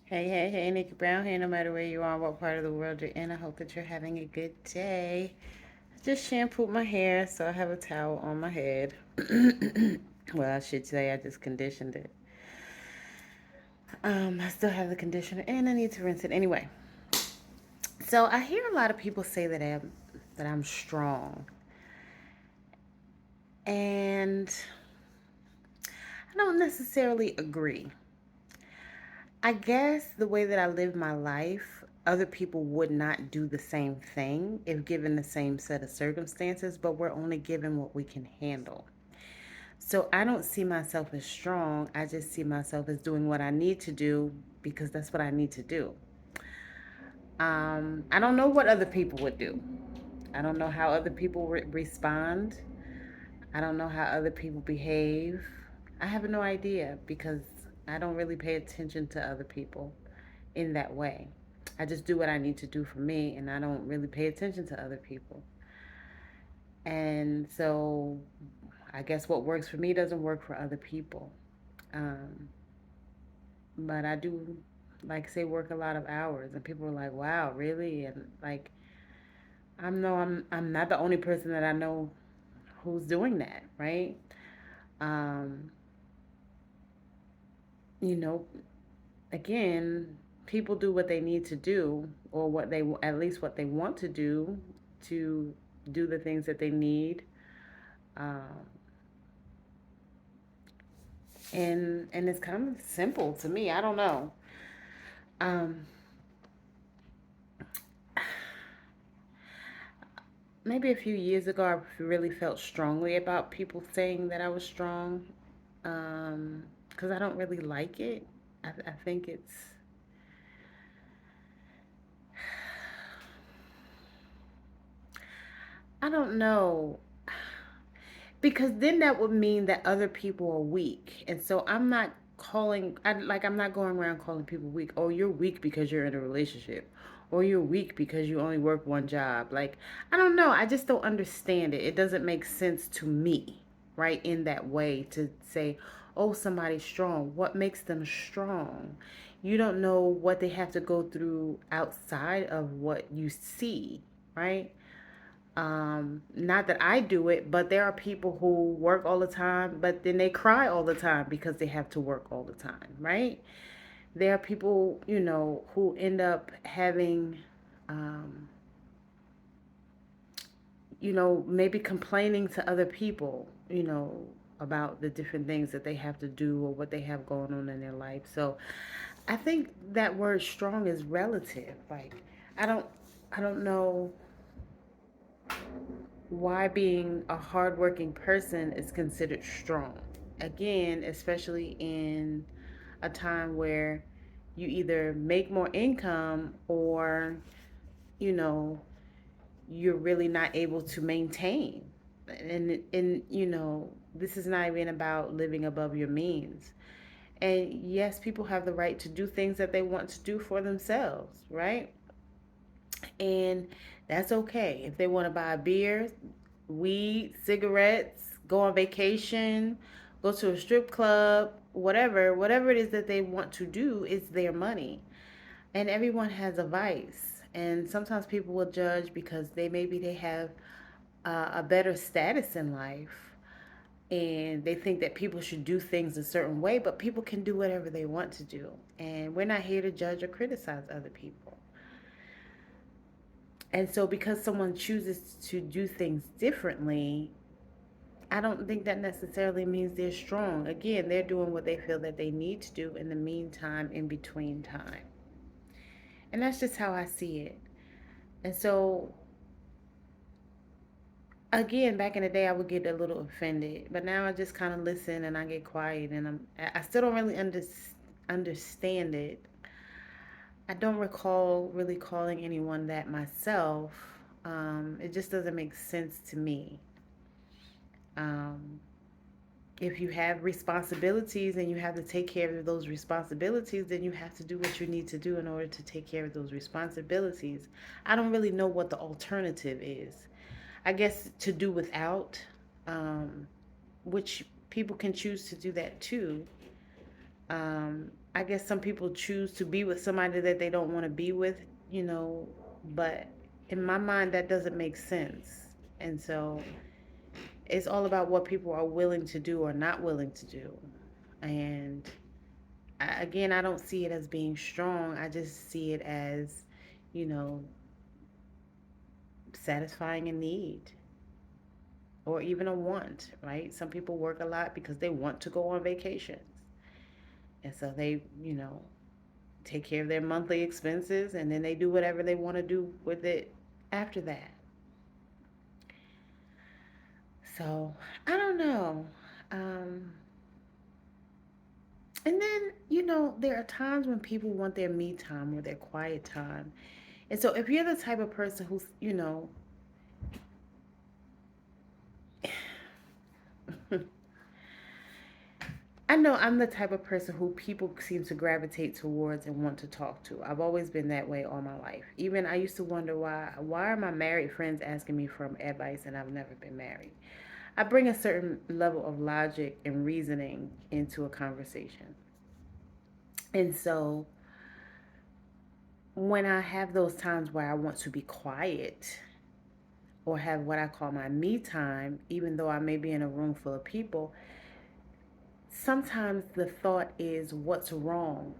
Hey, hey, hey, Nikki Brown here. No matter where you are, what part of the world you're in, I hope that you're having a good day. I just shampooed my hair, so I have a towel on my head. Well, I should say I just conditioned it. I still have the conditioner, and I need to rinse it anyway. So I hear a lot of people say that I'm strong, and I don't necessarily agree. I guess the way that I live my life, other people would not do the same thing if given the same set of circumstances, but we're only given what we can handle. So I don't see myself as strong. I just see myself as doing what I need to do because that's what I need to do. I don't know what other people would do. I don't know how other people respond. I don't know how other people behave. I have no idea because I don't really pay attention to other people in that way. I just do what I need to do for me, and I don't really pay attention to other people. And so I guess what works for me doesn't work for other people. Um, but I do, like, say, work a lot of hours, and people are like, "Wow, really?" And like, I'm not the only person that I know who's doing that, right? Um, you know, again, people do what they need to do, or what they at least what they want to do the things that they need, um, and it's kind of simple to me. I don't know. Um, Maybe a few years ago, I really felt strongly about people saying that I was strong, because I don't really like it. I think it's I don't know. Because then that would mean that other people are weak. And so I'm not going around calling people weak. Oh, you're weak because you're in a relationship. Or you're weak because you only work one job. Like, I don't know. I just don't understand it. It doesn't make sense to me, right? In that way to say, oh, somebody's strong. What makes them strong? You don't know what they have to go through outside of what you see, right? Not that I do it, but there are people who work all the time, but then they cry all the time because they have to work all the time, right? There are people, who end up having, um, maybe complaining to other people, about the different things that they have to do or what they have going on in their life. So I think that word strong is relative. Like, I don't, I don't know why being a hardworking person is considered strong. Again, especially in a time where you either make more income or, you know, you're really not able to maintain. And this is not even about living above your means. And yes, people have the right to do things that they want to do for themselves, right? And that's okay. If they want to buy a beer, weed, cigarettes, go on vacation, go to a strip club, whatever it is that they want to do, is their money. And everyone has a vice. And sometimes people will judge because they have a better status in life, and they think that people should do things a certain way, but people can do whatever they want to do. And we're not here to judge or criticize other people. And so, because someone chooses to do things differently, I don't think that necessarily means they're strong. Again, they're doing what they feel that they need to do in the meantime, in between time. And that's just how I see it. And so, again, back in the day, I would get a little offended, but now I just kind of listen and I get quiet, and I still don't really understand it. I don't recall really calling anyone that myself. It just doesn't make sense to me. Um, if you have responsibilities and you have to take care of those responsibilities, then you have to do what you need to do in order to take care of those responsibilities. I don't really know what the alternative is. I guess to do without, um, which people can choose to do that too. I guess some people choose to be with somebody that they don't want to be with, you know, but in my mind, that doesn't make sense. And so it's all about what people are willing to do or not willing to do. And again, I don't see it as being strong. I just see it as, you know, satisfying a need or even a want, right? Some people work a lot because they want to go on vacations. And so they, take care of their monthly expenses and then they do whatever they want to do with it after that. So I don't know. Um, and then, there are times when people want their me time or their quiet time. And so if you're the type of person who's, I know I'm the type of person who people seem to gravitate towards and want to talk to. I've always been that way all my life. Even I used to wonder why are my married friends asking me for advice and I've never been married. I bring a certain level of logic and reasoning into a conversation. And so when I have those times where I want to be quiet or have what I call my me time, even though I may be in a room full of people, sometimes the thought is, what's wrong?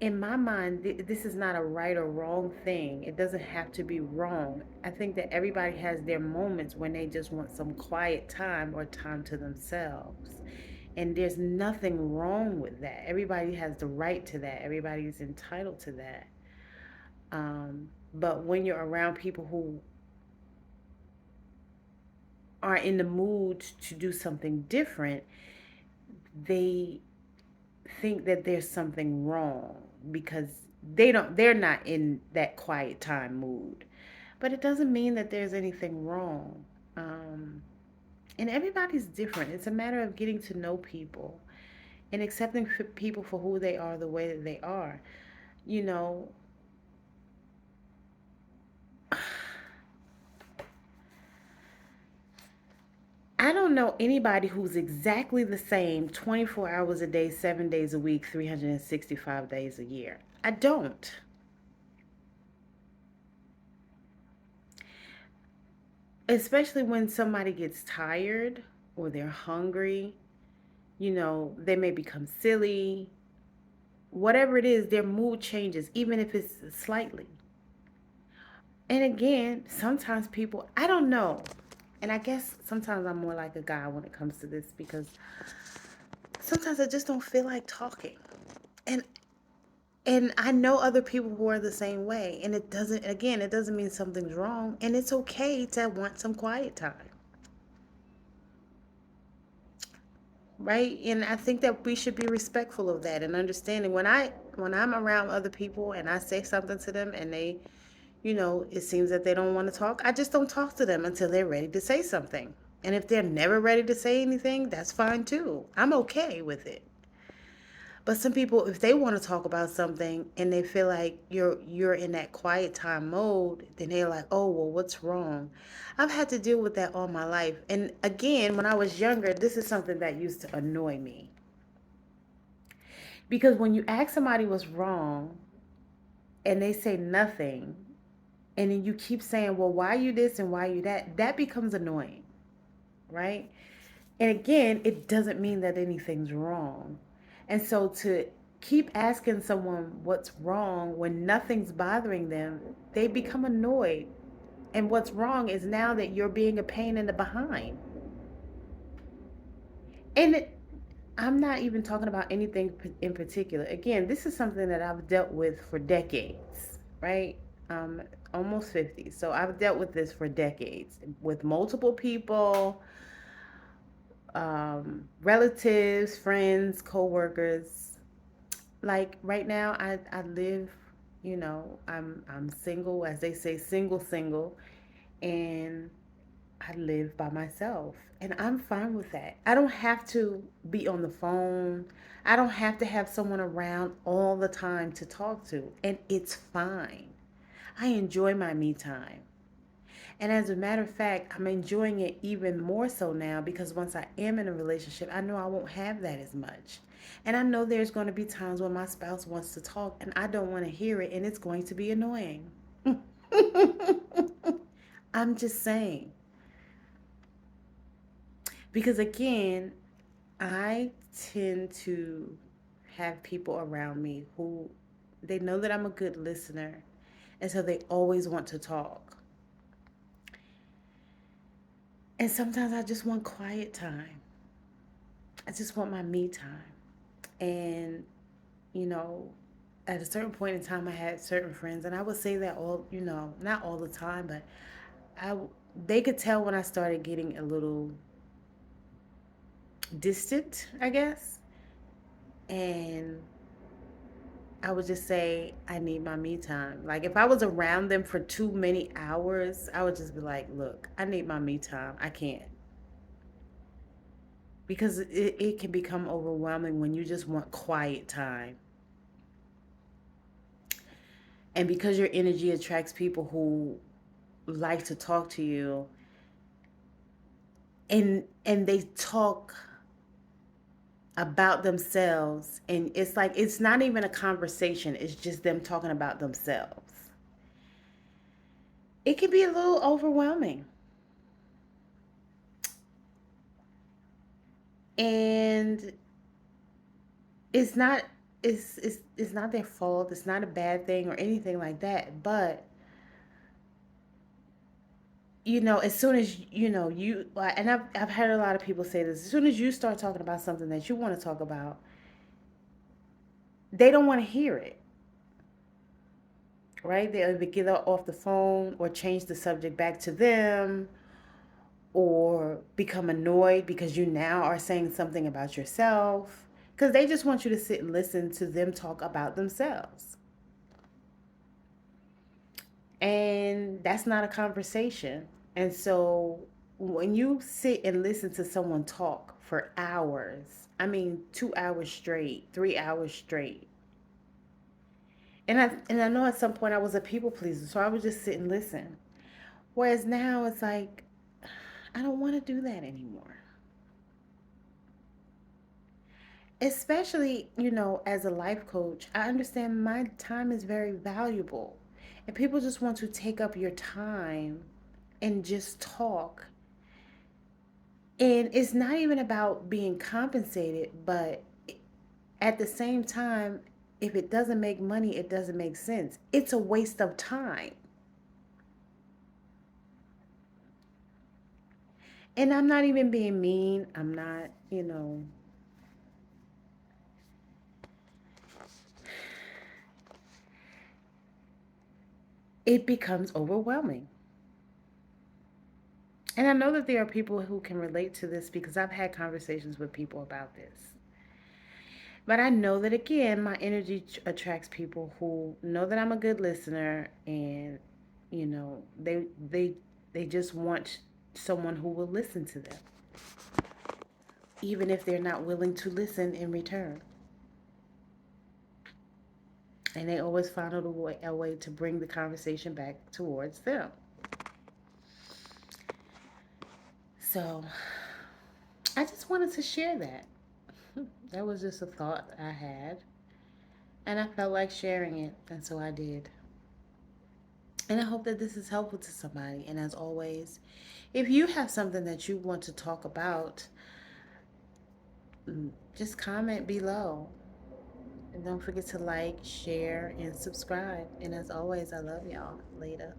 In my mind, this is not a right or wrong thing. It doesn't have to be wrong. I think that everybody has their moments when they just want some quiet time or time to themselves. And there's nothing wrong with that. Everybody has the right to that. Everybody's entitled to that. But when you're around people who are in the mood to do something different, they think that there's something wrong because they're not in that quiet time mood. But it doesn't mean that there's anything wrong. And everybody's different. It's a matter of getting to know people and accepting people for who they are, the way that they are. You know, I don't know anybody who's exactly the same 24 hours a day, 7 days a week, 365 days a year. I don't. Especially when somebody gets tired or they're hungry, they may become silly. Whatever it is, their mood changes, even if it's slightly. And again, sometimes people, I don't know. And I guess sometimes I'm more like a guy when it comes to this because sometimes I just don't feel like talking. And I know other people who are the same way. And it doesn't mean something's wrong. And it's okay to want some quiet time. Right? And I think that we should be respectful of that and understanding when I'm around other people and I say something to them and they, it seems that they don't want to talk, I just don't talk to them until they're ready to say something. And if they're never ready to say anything, that's fine too. I'm okay with it. But some people, if they want to talk about something and they feel like you're in that quiet time mode, then they're like, "Oh, well, what's wrong?" I've had to deal with that all my life. And again, when I was younger, this is something that used to annoy me. Because when you ask somebody what's wrong and they say nothing, and then you keep saying, "Well, why you this and why you that?" That becomes annoying, right? And again, it doesn't mean that anything's wrong. And so to keep asking someone what's wrong when nothing's bothering them, they become annoyed. And what's wrong is now that you're being a pain in the behind. And I'm not even talking about anything in particular. Again, this is something that I've dealt with for decades, right? Um, Almost 50. So I've dealt with this for decades with multiple people, relatives, friends, co-workers. Like right now, I live, I'm single, as they say, single, and I live by myself, and I'm fine with that. I don't have to be on the phone. I don't have to have someone around all the time to talk to, and it's fine. I enjoy my me time. And as a matter of fact, I'm enjoying it even more so now because once I am in a relationship, I know I won't have that as much. And I know there's going to be times when my spouse wants to talk and I don't want to hear it and it's going to be annoying. I'm just saying. Because again, I tend to have people around me who they know that I'm a good listener, and so they always want to talk. And sometimes I just want quiet time. I just want my me time. And, you know, at a certain point in time, I had certain friends, and I would say that all, not all the time, but I, they could tell when I started getting a little distant, I guess. And I would just say, I need my me time. Like, if I was around them for too many hours, I would just be like, look, I need my me time. I can't. Because it can become overwhelming when you just want quiet time. And because your energy attracts people who like to talk to you, and they talk about themselves, and it's like it's not even a conversation, it's just them talking about themselves. It can be a little overwhelming. And it's not it's not their fault. It's not a bad thing or anything like that. But as soon as you and I've heard a lot of people say this. As soon as you start talking about something that you want to talk about, they don't want to hear it, right? They either get off the phone or change the subject back to them, or become annoyed because you now are saying something about yourself, because they just want you to sit and listen to them talk about themselves. And that's not a conversation. And so when you sit and listen to someone talk for hours, I mean 2 hours straight, 3 hours straight. And I know at some point I was a people pleaser, so I would just sit and listen. Whereas now it's like I don't want to do that anymore. Especially, as a life coach, I understand my time is very valuable. And people just want to take up your time and just talk. And it's not even about being compensated, but at the same time, if it doesn't make money, it doesn't make sense. It's a waste of time. And I'm not even being mean. I'm not, it becomes overwhelming. And I know that there are people who can relate to this because I've had conversations with people about this. But I know that again, my energy attracts people who know that I'm a good listener, and you know, they just want someone who will listen to them, even if they're not willing to listen in return. And they always find a way to bring the conversation back towards them. So I just wanted to share that. That was just a thought I had, and I felt like sharing it, and so I did. And I hope that this is helpful to somebody. And as always, if you have something that you want to talk about, just comment below. And don't forget to like, share, and subscribe. And as always, I love y'all. Later.